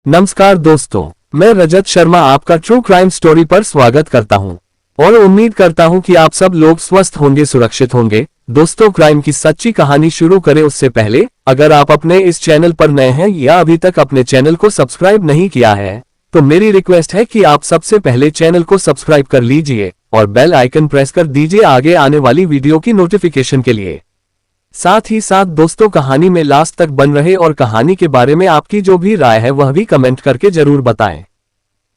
नमस्कार दोस्तों, मैं रजत शर्मा आपका ट्रू क्राइम स्टोरी पर स्वागत करता हूं और उम्मीद करता हूं कि आप सब लोग स्वस्थ होंगे, सुरक्षित होंगे। दोस्तों, क्राइम की सच्ची कहानी शुरू करें उससे पहले अगर आप अपने इस चैनल पर नए हैं या अभी तक अपने चैनल को सब्सक्राइब नहीं किया है तो मेरी रिक्वेस्ट है कि आप सबसे पहले चैनल को सब्सक्राइब कर लीजिए और बेल आइकन प्रेस कर दीजिए आगे आने वाली वीडियो की नोटिफिकेशन के लिए। साथ ही साथ दोस्तों, कहानी में लास्ट तक बन रहे और कहानी के बारे में आपकी जो भी राय है वह भी कमेंट करके जरूर बताएं।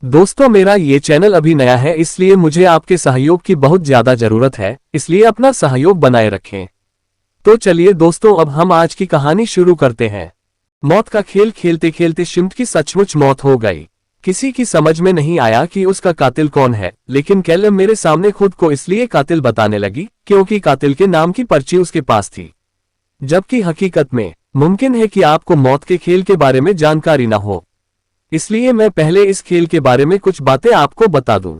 दोस्तों, मेरा ये चैनल अभी नया है इसलिए मुझे आपके सहयोग की बहुत ज्यादा जरूरत है, इसलिए अपना सहयोग बनाए रखें। तो चलिए दोस्तों, अब हम आज की कहानी शुरू करते हैं। मौत का खेल खेलते खेलते शिम्ट की सचमुच मौत हो गई। किसी की समझ में नहीं आया कि उसका कातिल कौन है, लेकिन कैलम मेरे सामने खुद को इसलिए कातिल बताने लगी क्योंकि कातिल के नाम की पर्ची उसके पास थी, जबकि हकीकत में मुमकिन है कि आपको मौत के खेल के बारे में जानकारी न हो। इसलिए मैं पहले इस खेल के बारे में कुछ बातें आपको बता दूं।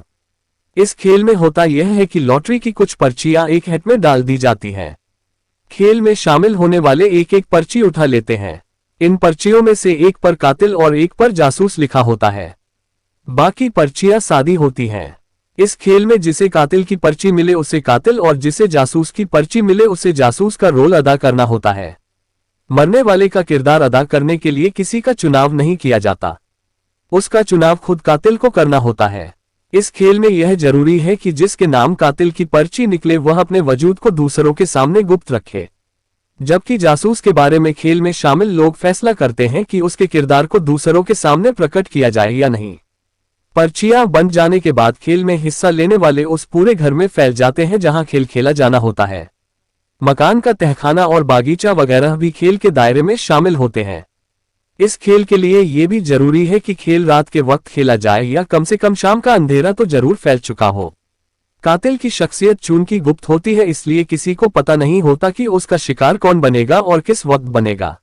इस खेल में होता यह है कि लॉटरी की कुछ पर्चियां एक हैट में डाल दी जाती हैं। खेल में शामिल होने वाले एक एक पर्ची उठा लेते हैं। इन पर्चियों में से एक पर कातिल और एक पर जासूस लिखा होता है, बाकी पर्चियां सादी होती हैं। इस खेल में जिसे कातिल की पर्ची मिले उसे कातिल और जिसे जासूस की पर्ची मिले उसे जासूस का रोल अदा करना होता है। मरने वाले का किरदार अदा करने के लिए किसी का चुनाव नहीं किया जाता, उसका चुनाव खुद कातिल को करना होता है। इस खेल में यह जरूरी है कि जिसके नाम कातिल की पर्ची निकले वह अपने वजूद को दूसरों के सामने गुप्त रखे, जबकि जासूस के बारे में खेल में शामिल लोग फैसला करते हैं कि उसके किरदार को दूसरों के सामने प्रकट किया जाए या नहीं। पर्चियां बन जाने के बाद खेल में हिस्सा लेने वाले उस पूरे घर में फैल जाते हैं जहां खेल खेला जाना होता है। मकान का तहखाना और बागीचा वगैरह भी खेल के दायरे में शामिल होते हैं। इस खेल के लिए यह भी जरूरी है कि खेल रात के वक्त खेला जाए या कम से कम शाम का अंधेरा तो जरूर फैल चुका हो। कातिल की शख्सियत चूंकि गुप्त होती है इसलिए किसी को पता नहीं होता कि उसका शिकार कौन बनेगा और किस वक्त बनेगा।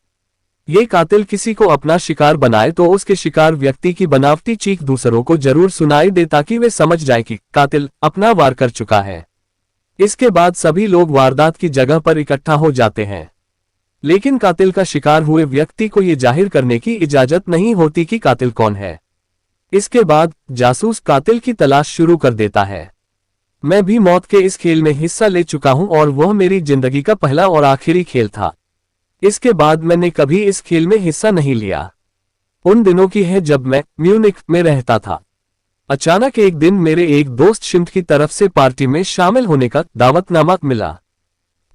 ये कातिल किसी को अपना शिकार बनाए तो उसके शिकार व्यक्ति की बनावटी चीख दूसरों को जरूर सुनाई दे ताकि वे समझ जाए कि कातिल अपना वार कर चुका है। इसके बाद सभी लोग वारदात की जगह पर इकट्ठा हो जाते हैं, लेकिन कातिल का शिकार हुए व्यक्ति को यह जाहिर करने की इजाजत नहीं होती कि कातिल कौन है। इसके बाद जासूस कातिल की तलाश शुरू कर देता है। मैं भी मौत के इस खेल में हिस्सा ले चुका हूं और वह मेरी जिंदगी का पहला और आखिरी खेल था। इसके बाद मैंने कभी इस खेल में हिस्सा नहीं लिया। उन दिनों की है जब मैं म्यूनिख में रहता था। अचानक एक दिन मेरे एक दोस्त शिम्ट की तरफ से पार्टी में शामिल होने का दावतनामा मिला।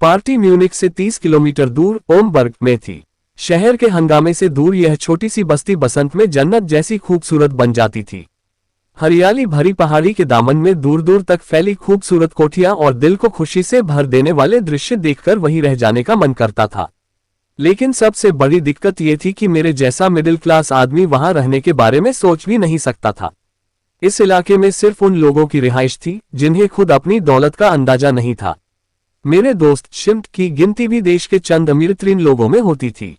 पार्टी म्यूनिख से 30 किलोमीटर दूर ओमबर्ग में थी। शहर के हंगामे से दूर यह छोटी सी बस्ती बसंत में जन्नत जैसी खूबसूरत बन जाती थी। हरियाली भरी पहाड़ी के दामन में दूर दूर तक फैली खूबसूरत कोठियां और दिल को खुशी से भर देने वाले दृश्य देखकर वहीं रह जाने का मन करता था। लेकिन सबसे बड़ी दिक्कत ये थी कि मेरे जैसा मिडिल क्लास आदमी वहां रहने के बारे में सोच भी नहीं सकता था। इस इलाके में सिर्फ उन लोगों की रिहाइश थी जिन्हें खुद अपनी दौलत का अंदाजा नहीं था। मेरे दोस्त शिम्ट की गिनती भी देश के चंद अमीरतरीन लोगों में होती थी।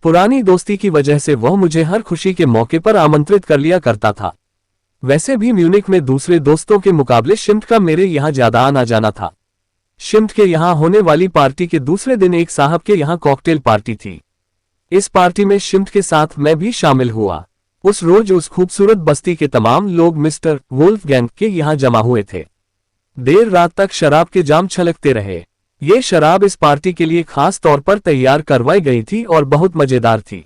पुरानी दोस्ती की वजह से वह मुझे हर खुशी के मौके पर आमंत्रित कर लिया करता था। वैसे भी म्यूनिख में दूसरे दोस्तों के मुकाबले शिम्ट का मेरे यहाँ ज्यादा आना जाना था। शिम्ट के यहाँ होने वाली पार्टी के दूसरे दिन एक साहब के यहाँ कॉकटेल पार्टी थी। इस पार्टी में शिम्ट के साथ मैं भी शामिल हुआ। उस रोज उस खूबसूरत बस्ती के तमाम लोग मिस्टर वोल्फगैंग के यहाँ जमा हुए थे। देर रात तक शराब के जाम छलकते रहे। ये शराब इस पार्टी के लिए खास तौर पर तैयार करवाई गई थी और बहुत मजेदार थी।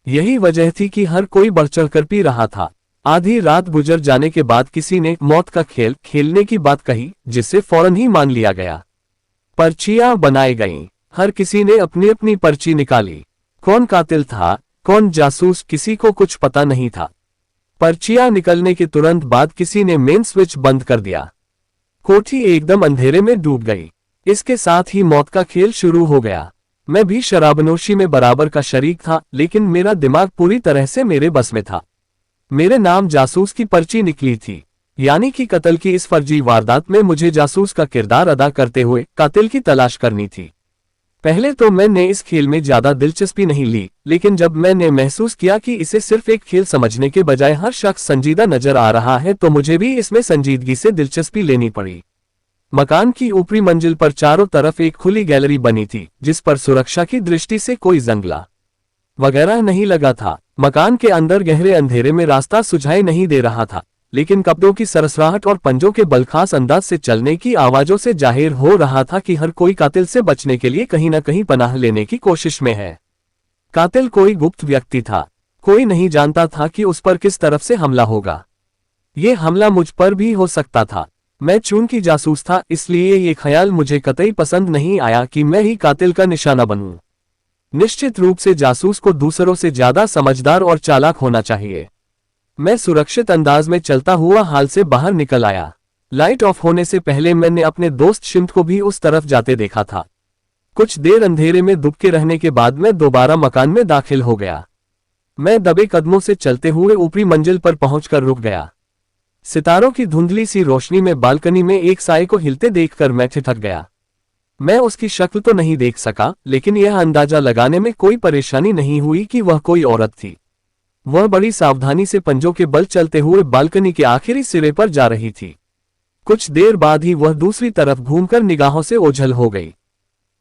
यही वजह थी कि हर कोई बढ़ चढ़कर पी रहा था। आधी रात गुजर जाने के बाद किसी ने मौत का खेल खेलने की बात कही, जिससे फौरन ही मान लिया गया। पर्चियां बनाई गईं। हर किसी ने अपनी अपनी पर्ची निकाली। कौन कातिल था, कौन जासूस, किसी को कुछ पता नहीं था। पर्चियां निकलने के तुरंत बाद किसी ने मेन स्विच बंद कर दिया। कोठी एकदम अंधेरे में डूब गई। इसके साथ ही मौत का खेल शुरू हो गया। मैं भी शराबनोशी में बराबर का शरीक था, लेकिन मेरा दिमाग पूरी तरह से मेरे बस में था। मेरे नाम जासूस की पर्ची निकली थी, यानी कि कत्ल की इस फर्जी वारदात में मुझे जासूस का किरदार अदा करते हुए कातिल की तलाश करनी थी। पहले तो मैंने इस खेल में ज्यादा दिलचस्पी नहीं ली, लेकिन जब मैंने महसूस किया कि इसे सिर्फ एक खेल समझने के बजाय हर शख्स संजीदा नजर आ रहा है तो मुझे भी इसमें संजीदगी से दिलचस्पी लेनी पड़ी। मकान की ऊपरी मंजिल पर चारों तरफ एक खुली गैलरी बनी थी, जिस पर सुरक्षा की दृष्टि से कोई जंगला वगैरह नहीं लगा था। मकान के अंदर गहरे अंधेरे में रास्ता सुझाई नहीं दे रहा था, लेकिन कपड़ों की सरसराहट और पंजों के बलखास अंदाज से चलने की आवाजों से जाहिर हो रहा था कि हर कोई कातिल से बचने के लिए कहीं न कहीं पनाह लेने की कोशिश में है। कातिल कोई गुप्त व्यक्ति था, कोई नहीं जानता था कि उस पर किस तरफ से हमला होगा। ये हमला मुझ पर भी हो सकता था। मैं चूंकि जासूस था, इसलिए ये ख्याल मुझे कतई पसंद नहीं आया कि मैं ही कातिल का निशाना बनूं। निश्चित रूप से जासूस को दूसरों से ज्यादा समझदार और चालाक होना चाहिए। मैं सुरक्षित अंदाज में चलता हुआ हाल से बाहर निकल आया। लाइट ऑफ होने से पहले मैंने अपने दोस्त शिम्ट को भी उस तरफ जाते देखा था। कुछ देर अंधेरे में दुबके रहने के बाद मैं दोबारा मकान में दाखिल हो गया। मैं दबे कदमों से चलते हुए ऊपरी मंजिल पर पहुंचकर रुक गया। सितारों की धुंधली सी रोशनी में बालकनी में एक साए को हिलते देखकर मैं ठिठक गया। मैं उसकी शक्ल तो नहीं देख सका, लेकिन यह अंदाजा लगाने में कोई परेशानी नहीं हुई कि वह कोई औरत थी। वह बड़ी सावधानी से पंजों के बल चलते हुए बालकनी के आखिरी सिरे पर जा रही थी। कुछ देर बाद ही वह दूसरी तरफ घूमकर निगाहों से ओझल हो गई।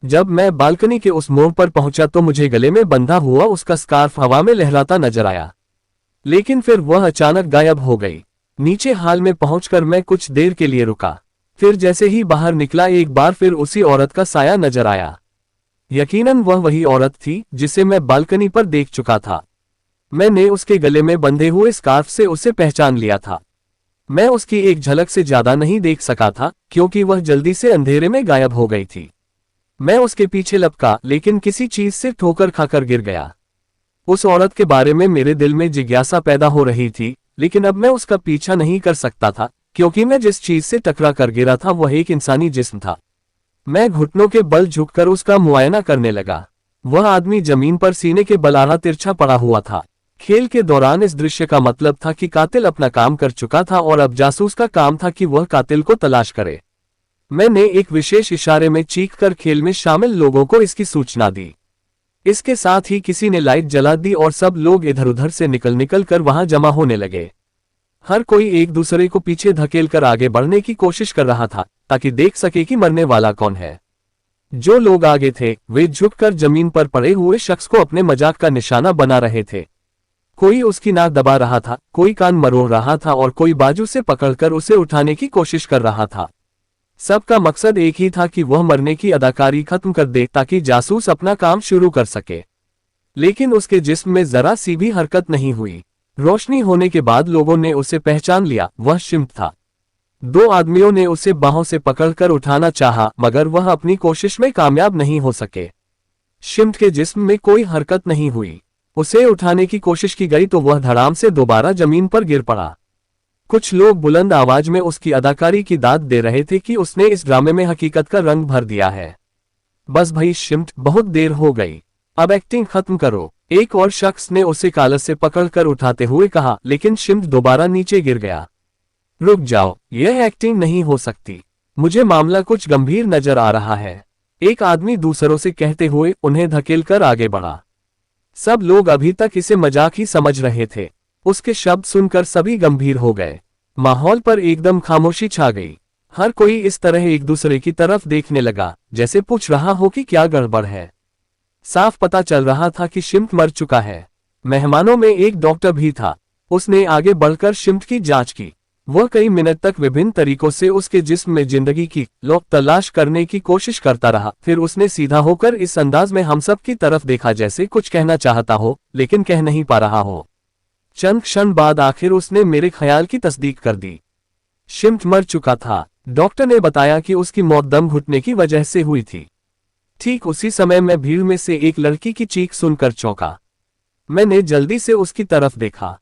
जब मैं बालकनी के उस मोड़ पर पहुंचा तो मुझे गले में बंधा हुआ उसका स्कार्फ हवा में लहराता नजर आया, लेकिन फिर वह अचानक गायब हो गई। नीचे हाल में पहुंचकर मैं कुछ देर के लिए रुका, फिर जैसे ही बाहर निकला एक बार फिर उसी औरत का साया नजर आया। यकीनन वह वही औरत थी जिसे मैं बालकनी पर देख चुका था। मैंने उसके गले में बंधे हुए स्कार्फ से उसे पहचान लिया था। मैं उसकी एक झलक से ज्यादा नहीं देख सका था, क्योंकि वह जल्दी से अंधेरे में गायब हो गई थी। मैं उसके पीछे लपका, लेकिन किसी चीज से ठोकर खाकर गिर गया। उस औरत के बारे में मेरे दिल में जिज्ञासा पैदा हो रही थी, लेकिन अब मैं उसका पीछा नहीं कर सकता था, क्योंकि मैं जिस चीज से टकरा कर गिरा था वह एक इंसानी जिस्म था। मैं घुटनों के बल झुककर उसका मुआयना करने लगा। वह आदमी जमीन पर सीने के बल आड़ा तिरछा पड़ा हुआ था। खेल के दौरान इस दृश्य का मतलब था कि कातिल अपना काम कर चुका था और अब जासूस का काम था कि वह कातिल को तलाश करे। मैंने एक विशेष इशारे में चीखकर खेल में शामिल लोगों को इसकी सूचना दी। इसके साथ ही किसी ने लाइट जला दी और सब लोग इधर उधर से निकल कर वहां जमा होने लगे। हर कोई एक दूसरे को पीछे धकेल कर आगे बढ़ने की कोशिश कर रहा था, ताकि देख सके कि मरने वाला कौन है। जो लोग आगे थे वे झुककर जमीन पर पड़े हुए शख्स को अपने मजाक का निशाना बना रहे थे। कोई उसकी नाक दबा रहा था, कोई कान मरोड़ रहा था और कोई बाजू से पकड़कर उसे उठाने की कोशिश कर रहा था। सबका मकसद एक ही था कि वह मरने की अदाकारी खत्म कर दे, ताकि जासूस अपना काम शुरू कर सके। लेकिन उसके जिस्म में जरा सी भी हरकत नहीं हुई। रोशनी होने के बाद लोगों ने उसे पहचान लिया, वह शिम्ट था। दो आदमियों ने उसे बाहों से पकड़कर उठाना चाहा, मगर वह अपनी कोशिश में कामयाब नहीं हो सके। शिम्ट के जिस्म में कोई हरकत नहीं हुई। उसे उठाने की कोशिश की गई तो वह धड़ाम से दोबारा जमीन पर गिर पड़ा। कुछ लोग बुलंद आवाज में उसकी अदाकारी की दाद दे रहे थे कि उसने इस ड्रामे में हकीकत का रंग भर दिया है। बस भाई शिम्ट, बहुत देर हो गई, अब एक्टिंग खत्म करो, एक और शख्स ने उसे कालर से पकड़कर उठाते हुए कहा, लेकिन शिम्ट दोबारा नीचे गिर गया। रुक जाओ, यह एक्टिंग नहीं हो सकती, मुझे मामला कुछ गंभीर नजर आ रहा है, एक आदमी दूसरों से कहते हुए उन्हें धकेलकर आगे बढ़ा। सब लोग अभी तक इसे मजाक ही समझ रहे थे। उसके शब्द सुनकर सभी गंभीर हो गए। माहौल पर एकदम खामोशी छा गई। हर कोई इस तरह एक दूसरे की तरफ देखने लगा, जैसे पूछ रहा हो कि क्या गड़बड़ है। साफ पता चल रहा था कि शिम्ट मर चुका है। मेहमानों में एक डॉक्टर भी था। उसने आगे बढ़कर शिम्ट की जांच की। वह कई मिनट तक विभिन्न तरीकों से उसके जिस्म में जिंदगी की लो तलाश करने की कोशिश करता रहा। फिर उसने सीधा होकर इस अंदाज में हम सब की तरफ देखा जैसे कुछ कहना चाहता हो, लेकिन कह नहीं पा रहा हो। चंद क्षण बाद आखिर उसने मेरे ख्याल की तस्दीक कर दी। शिम्ट मर चुका था। डॉक्टर ने बताया कि उसकी मौत दम घुटने की वजह से हुई थी। ठीक उसी समय मैं भीड़ में से एक लड़की की चीख सुनकर चौंका। मैंने जल्दी से उसकी तरफ देखा।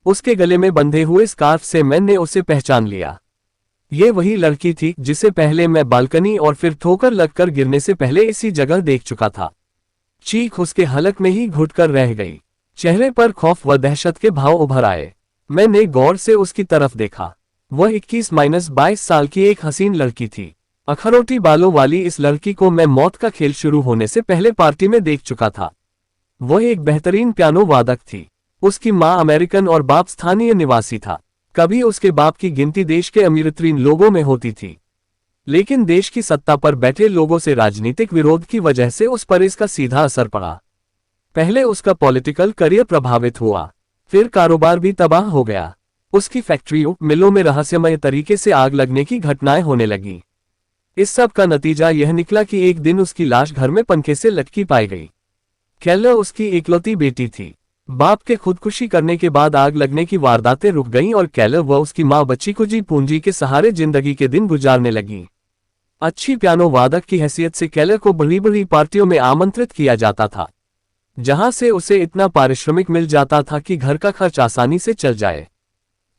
उसके गले में बंधे हुए स्कार्फ से मैंने उसे पहचान लिया। ये वही लड़की थी जिसे पहले मैं बालकनी और फिर ठोकर लगकर गिरने से पहले इसी जगह देख चुका था। चीख उसके हलक में ही घुटकर रह गई। चेहरे पर खौफ व दहशत के भाव उभर आए। मैंने गौर से उसकी तरफ देखा। वह 21-22 साल की एक हसीन लड़की थी। अखरोटी बालों वाली इस लड़की को मैं मौत का खेल शुरू होने से पहले पार्टी में देख चुका था। वह एक बेहतरीन पियानो वादक थी। उसकी मां अमेरिकन और बाप स्थानीय निवासी था। कभी उसके बाप की गिनती देश के अमीरतरीन लोगों में होती थी, लेकिन देश की सत्ता पर बैठे लोगों से राजनीतिक विरोध की वजह से उस पर इसका सीधा असर पड़ा। पहले उसका पॉलिटिकल करियर प्रभावित हुआ, फिर कारोबार भी तबाह हो गया। उसकी फैक्ट्रियों मिलों में रहस्यमय तरीके से आग लगने की घटनाएं होने लगी। इस सब का नतीजा यह निकला कि एक दिन उसकी लाश घर में पंखे से लटकी पाई गई। केलर उसकी इकलौती बेटी थी। बाप के खुदकुशी करने के बाद आग लगने की वारदातें रुक गईं और केलर व उसकी मां बच्ची को जी पूंजी के सहारे जिंदगी के दिन गुजारने लगी। अच्छी पियानो वादक की हैसियत से केलर को बड़ी बड़ी पार्टियों में आमंत्रित किया जाता था, जहां से उसे इतना पारिश्रमिक मिल जाता था कि घर का खर्च आसानी से चल जाए।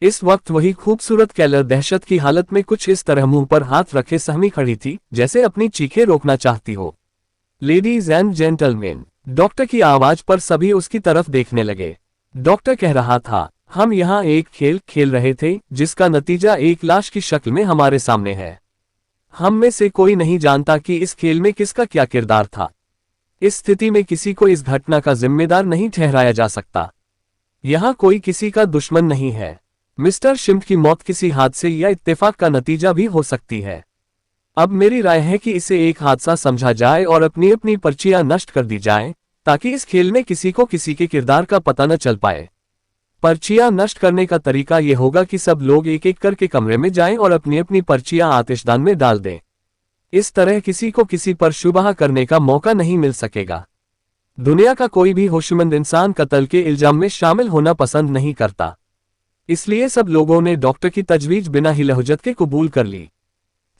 इस वक्त वही खूबसूरत केलर दहशत की हालत में कुछ इस तरह मुंह पर हाथ रखे सहमी खड़ी थी, जैसे अपनी चीखें रोकना चाहती हो। लेडीज एंड जेंटलमैन, डॉक्टर की आवाज पर सभी उसकी तरफ देखने लगे। डॉक्टर कह रहा था, हम यहाँ एक खेल खेल रहे थे जिसका नतीजा एक लाश की शक्ल में हमारे सामने है। हम में से कोई नहीं जानता कि इस खेल में किसका क्या किरदार था। इस स्थिति में किसी को इस घटना का जिम्मेदार नहीं ठहराया जा सकता। यहाँ कोई किसी का दुश्मन नहीं है। मिस्टर शिम्प की मौत किसी हादसे या इत्तेफाक का नतीजा भी हो सकती है। अब मेरी राय है कि इसे एक हादसा समझा जाए और अपनी अपनी पर्चियां नष्ट कर दी जाएं, ताकि इस खेल में किसी को किसी के किरदार का पता न चल पाए। पर्चियां नष्ट करने का तरीका यह होगा कि सब लोग एक एक करके कमरे में जाएं और अपनी अपनी पर्चियां आतिशदान में डाल दें। इस तरह किसी को किसी पर शुबहा करने का मौका नहीं मिल सकेगा। दुनिया का कोई भी होशमंद इंसान कत्ल के इल्जाम में शामिल होना पसंद नहीं करता, इसलिए सब लोगों ने डॉक्टर की तजवीज बिना हिलहुजत के कबूल कर ली।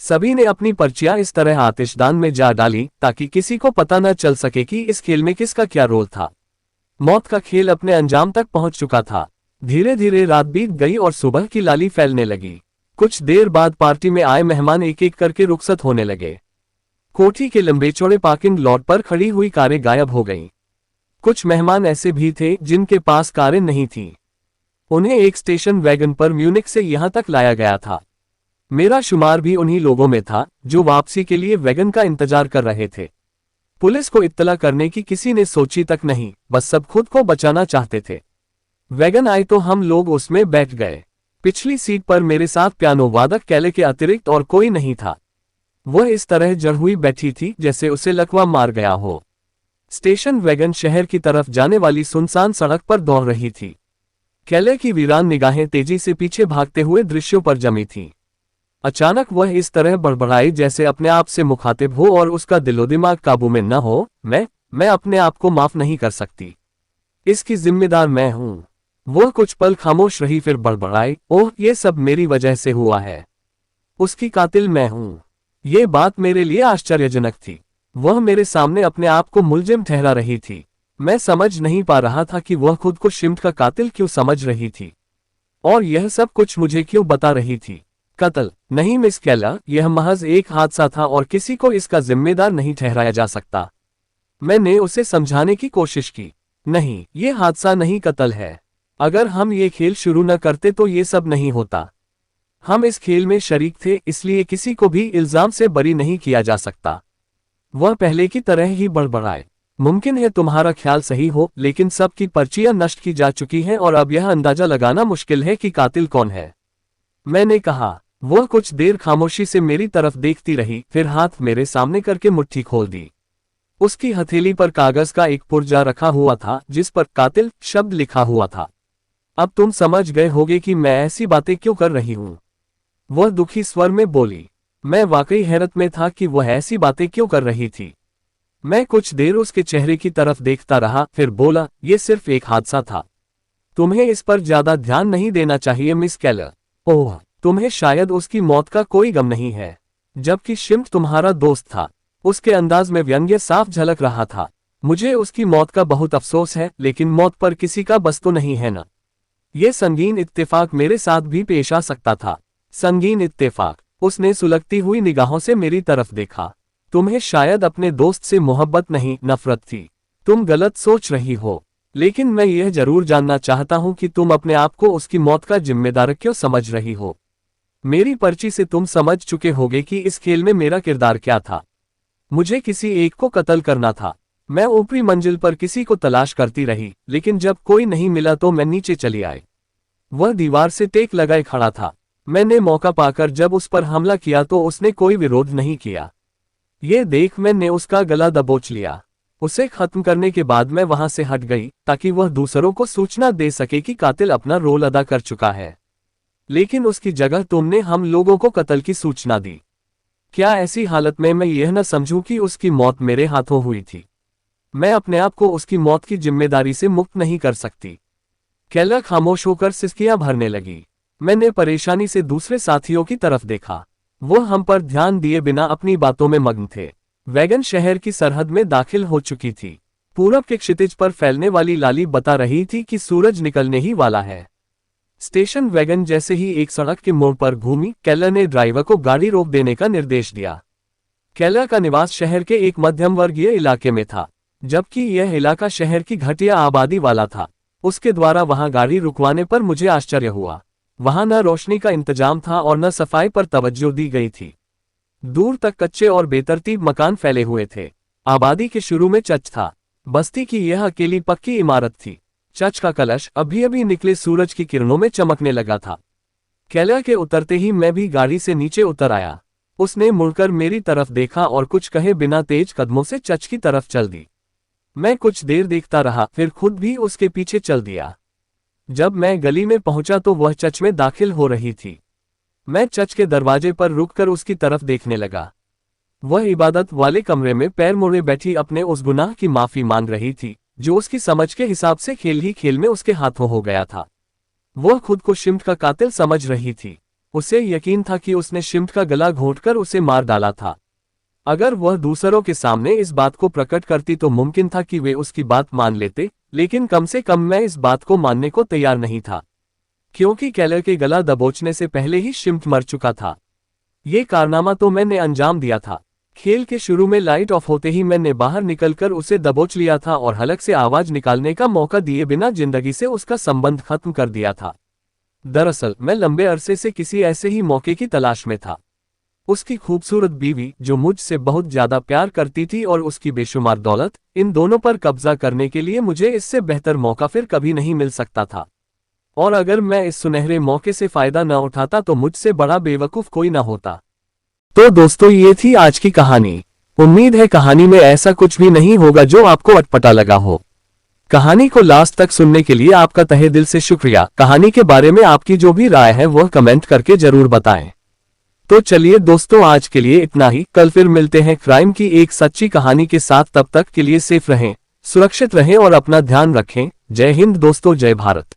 सभी ने अपनी पर्चियां इस तरह आतिशदान में जा डाली ताकि किसी को पता न चल सके कि इस खेल में किसका क्या रोल था। मौत का खेल अपने अंजाम तक पहुंच चुका था। धीरे धीरे रात बीत गई और सुबह की लाली फैलने लगी। कुछ देर बाद पार्टी में आए मेहमान एक एक करके रुखसत होने लगे। कोठी के लंबे चौड़े पार्किंग लॉट पर खड़ी हुई कारें गायब हो गईं। कुछ मेहमान ऐसे भी थे जिनके पास कारें नहीं थीं। उन्हें एक स्टेशन वैगन पर म्यूनिख से यहां तक लाया गया था। मेरा शुमार भी उन्हीं लोगों में था जो वापसी के लिए वैगन का इंतजार कर रहे थे। पुलिस को इत्तला करने की किसी ने सोची तक नहीं, बस सब खुद को बचाना चाहते थे। वैगन आई तो हम लोग उसमें बैठ गए। पिछली सीट पर मेरे साथ पियानो वादक केले के अतिरिक्त और कोई नहीं था। वह इस तरह जड़ हुई बैठी थी जैसे उसे लकवा मार गया हो। स्टेशन वैगन शहर की तरफ जाने वाली सुनसान सड़क पर दौड़ रही थी। केले की वीरान निगाहें तेजी से पीछे भागते हुए दृश्यों पर जमी थीं। अचानक वह इस तरह बड़बड़ाई जैसे अपने आप से मुखातिब हो और उसका दिलो दिमाग काबू में न हो। मैं अपने आप को माफ नहीं कर सकती। इसकी जिम्मेदार मैं हूं। वह कुछ पल खामोश रही, फिर बड़बड़ाई, ओह ये सब मेरी वजह से हुआ है। उसकी कातिल मैं हूं। ये बात मेरे लिए आश्चर्यजनक थी। वह मेरे सामने अपने आप को मुलजिम ठहरा रही थी। मैं समझ नहीं पा रहा था कि वह खुद को शिम्प का कातिल क्यों समझ रही थी और यह सब कुछ मुझे क्यों बता रही थी। कत्ल नहीं मिस केलर, यह महज एक हादसा था और किसी को इसका जिम्मेदार नहीं ठहराया जा सकता। मैंने उसे समझाने की कोशिश की, नहीं ये हादसा नहीं कत्ल है। अगर हम ये खेल शुरू न करते तो ये सब नहीं होता। हम इस खेल में शरीक थे, इसलिए किसी को भी इल्जाम से बरी नहीं किया जा सकता। वह पहले की तरह ही बड़बड़ाए, मुमकिन है तुम्हारा ख्याल सही हो, लेकिन सबकी पर्चियां नष्ट की जा चुकी हैं और अब यह अंदाजा लगाना मुश्किल है कि कातिल कौन है। मैंने कहा। वह कुछ देर खामोशी से मेरी तरफ देखती रही, फिर हाथ मेरे सामने करके मुट्ठी खोल दी। उसकी हथेली पर कागज का एक पुर्जा रखा हुआ था जिस पर कातिल शब्द लिखा हुआ था। अब तुम समझ गए होगे कि मैं ऐसी बातें क्यों कर रही हूं। वह दुखी स्वर में बोली। मैं वाकई हैरत में था कि वह ऐसी बातें क्यों कर रही थी। मैं कुछ देर उसके चेहरे की तरफ देखता रहा, फिर बोला, यह सिर्फ एक हादसा था। तुम्हें इस पर ज्यादा ध्यान नहीं देना चाहिए मिस केलर। ओह, तुम्हें शायद उसकी मौत का कोई गम नहीं है, जबकि शिम्प तुम्हारा दोस्त था। उसके अंदाज में व्यंग्य साफ झलक रहा था। मुझे उसकी मौत का बहुत अफसोस है, लेकिन मौत पर किसी का बस तो नहीं है ना। यह संगीन इत्तेफाक मेरे साथ भी पेश आ सकता था। संगीन इत्तेफाक। उसने सुलगती हुई निगाहों से मेरी तरफ देखा। तुम्हें शायद अपने दोस्त से मोहब्बत नहीं नफरत थी। तुम गलत सोच रही हो, लेकिन मैं यह जरूर जानना चाहता हूं कि तुम अपने आप को उसकी मौत का जिम्मेदार क्यों समझ रही हो। मेरी पर्ची से तुम समझ चुके होगे कि इस खेल में मेरा किरदार क्या था। मुझे किसी एक को कत्ल करना था। मैं ऊपरी मंजिल पर किसी को तलाश करती रही, लेकिन जब कोई नहीं मिला तो मैं नीचे चली आई। वह दीवार से टेक लगाए खड़ा था। मैंने मौका पाकर जब उस पर हमला किया तो उसने कोई विरोध नहीं किया। ये देख मैंने उसका गला दबोच लिया। उसे खत्म करने के बाद मैं वहां से हट गई ताकि वह दूसरों को सूचना दे सके कि कातिल अपना रोल अदा कर चुका है। लेकिन उसकी जगह तुमने हम लोगों को कत्ल की सूचना दी। क्या ऐसी हालत में मैं यह न समझूं कि उसकी मौत मेरे हाथों हुई थी? मैं अपने आप को उसकी मौत की जिम्मेदारी से मुक्त नहीं कर सकती। केला खामोश होकर सिसकियां भरने लगी। मैंने परेशानी से दूसरे साथियों की तरफ देखा। वो हम पर ध्यान दिए बिना अपनी बातों में मग्न थे। वैगन शहर की सरहद में दाखिल हो चुकी थी। पूरब के क्षितिज पर फैलने वाली लाली बता रही थी कि सूरज निकलने ही वाला है। स्टेशन वैगन जैसे ही एक सड़क के मोड़ पर घूमी, केला ने ड्राइवर को गाड़ी रोक देने का निर्देश दिया। केला का निवास शहर के एक मध्यम वर्गीय इलाके में था, जबकि यह इलाका शहर की घटिया आबादी वाला था। उसके द्वारा वहां गाड़ी रुकवाने पर मुझे आश्चर्य हुआ। वहां न रोशनी का इंतजाम था और न सफाई पर तवज्जो दी गई थी। दूर तक कच्चे और बेतरतीब मकान फैले हुए थे। आबादी के शुरू में चर्च था। बस्ती की यह अकेली पक्की इमारत थी। चर्च का कलश अभी अभी निकले सूरज की किरणों में चमकने लगा था। केला के उतरते ही मैं भी गाड़ी से नीचे उतर आया। उसने मुड़कर मेरी तरफ देखा और कुछ कहे बिना तेज कदमों से चर्च की तरफ चल दी। मैं कुछ देर देखता रहा, फिर खुद भी उसके पीछे चल दिया। जब मैं गली में पहुंचा तो वह चर्च में दाखिल हो रही थी। मैं चर्च के दरवाजे पर रुककर उसकी तरफ देखने लगा। वह इबादत वाले कमरे में पैर मोड़े बैठी अपने उस गुनाह की माफी मांग रही थी जो उसकी समझ के हिसाब से खेल ही खेल में उसके हाथों हो गया था। वह खुद को शिम्ट का कातिल समझ रही थी। उसे यकीन था कि उसने शिम्ट का गला घोंटकर उसे मार डाला था। अगर वह दूसरों के सामने इस बात को प्रकट करती तो मुमकिन था कि वे उसकी बात मान लेते, लेकिन कम से कम मैं इस बात को मानने को तैयार नहीं था, क्योंकि केलर के गला दबोचने से पहले ही शिम्ट मर चुका था। ये कारनामा तो मैंने अंजाम दिया था। खेल के शुरू में लाइट ऑफ होते ही मैंने बाहर निकलकर उसे दबोच लिया था और हलक से आवाज निकालने का मौका दिए बिना जिंदगी से उसका संबंध खत्म कर दिया था। दरअसल मैं लंबे अरसे से किसी ऐसे ही मौके की तलाश में था। उसकी खूबसूरत बीवी जो मुझसे बहुत ज्यादा प्यार करती थी और उसकी बेशुमार दौलत, इन दोनों पर कब्जा करने के लिए मुझे इससे बेहतर मौका फिर कभी नहीं मिल सकता था। और अगर मैं इस सुनहरे मौके से फायदा न उठाता तो मुझसे बड़ा बेवकूफ कोई न होता। तो दोस्तों, ये थी आज की कहानी। उम्मीद है कहानी में ऐसा कुछ भी नहीं होगा जो आपको अटपटा लगा हो। कहानी को लास्ट तक सुनने के लिए आपका तहे दिल से शुक्रिया। कहानी के बारे में आपकी जो भी राय है वह कमेंट करके जरूर बताएं। तो चलिए दोस्तों, आज के लिए इतना ही। कल फिर मिलते हैं क्राइम की एक सच्ची कहानी के साथ। तब तक के लिए सेफ रहें, सुरक्षित रहें और अपना ध्यान रखें। जय हिंद दोस्तों, जय भारत।